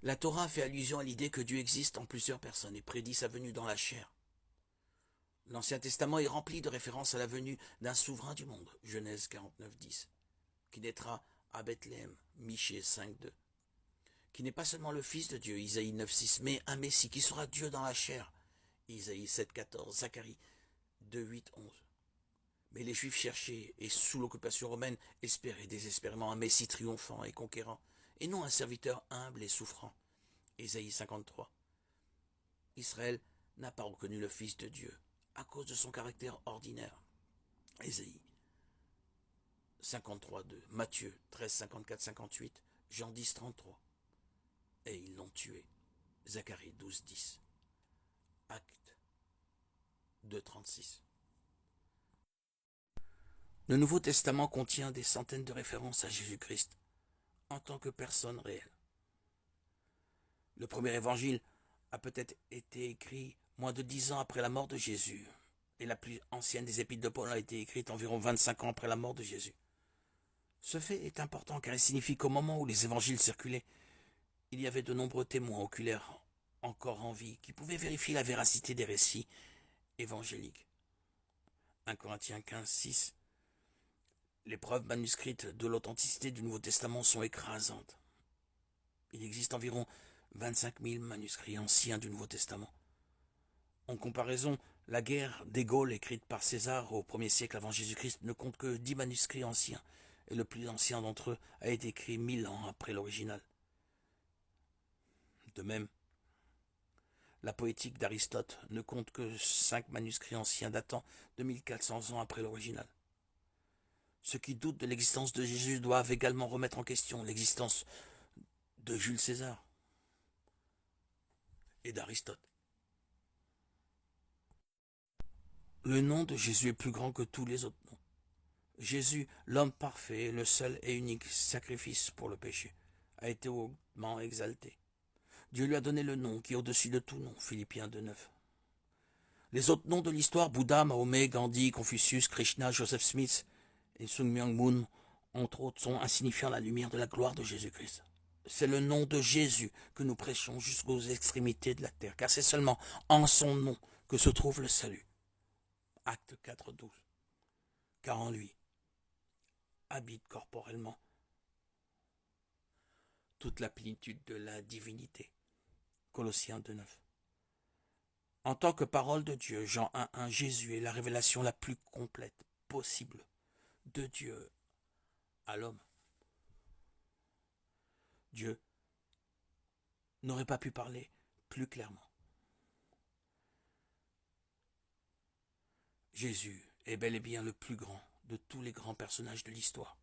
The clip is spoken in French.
La Torah fait allusion à l'idée que Dieu existe en plusieurs personnes et prédit sa venue dans la chair. L'Ancien Testament est rempli de références à la venue d'un souverain du monde, Genèse 49:10, qui naîtra à Bethléem, Michée 5:2, qui n'est pas seulement le Fils de Dieu, Isaïe 9:6, mais un Messie qui sera Dieu dans la chair, Isaïe 7:14, Zacharie 2:8-11. Mais les Juifs cherchaient, et sous l'occupation romaine, espéraient désespérément un Messie triomphant et conquérant, et non un serviteur humble et souffrant, Isaïe 53. Israël n'a pas reconnu le Fils de Dieu à cause de son caractère ordinaire, Ésaïe 53:2, Matthieu 13:54-58, Jean 10:33, et ils l'ont tué, Zacharie 12:10, Actes 2:36. Le Nouveau Testament contient des centaines de références à Jésus-Christ en tant que personne réelle. Le premier évangile a peut-être été écrit moins de 10 ans après la mort de Jésus, et la plus ancienne des épîtres de Paul a été écrite environ 25 ans après la mort de Jésus. Ce fait est important car il signifie qu'au moment où les évangiles circulaient, il y avait de nombreux témoins oculaires encore en vie qui pouvaient vérifier la véracité des récits évangéliques. 1 Corinthiens 15:6. Les preuves manuscrites de l'authenticité du Nouveau Testament sont écrasantes. Il existe environ 25 000 manuscrits anciens du Nouveau Testament. En comparaison, la guerre des Gaules écrite par César au 1er siècle avant Jésus-Christ ne compte que 10 manuscrits anciens, et le plus ancien d'entre eux a été écrit 1000 ans après l'original. De même, la poétique d'Aristote ne compte que 5 manuscrits anciens datant de 1400 ans après l'original. Ceux qui doutent de l'existence de Jésus doivent également remettre en question l'existence de Jules César et d'Aristote. Le nom de Jésus est plus grand que tous les autres noms. Jésus, l'homme parfait, le seul et unique sacrifice pour le péché, a été hautement exalté. Dieu lui a donné le nom qui est au-dessus de tout nom, Philippiens 2:9. Les autres noms de l'histoire, Bouddha, Mahomet, Gandhi, Confucius, Krishna, Joseph Smith et Sun Myung Moon, entre autres, sont insignifiants à la lumière de la gloire de Jésus-Christ. C'est le nom de Jésus que nous prêchons jusqu'aux extrémités de la terre, car c'est seulement en son nom que se trouve le salut. Acte 4:12. Car en lui habite corporellement toute la plénitude de la divinité. Colossiens 2:9. En tant que parole de Dieu, Jean 1:1, Jésus est la révélation la plus complète possible de Dieu à l'homme. Dieu n'aurait pas pu parler plus clairement. Jésus est bel et bien le plus grand de tous les grands personnages de l'histoire.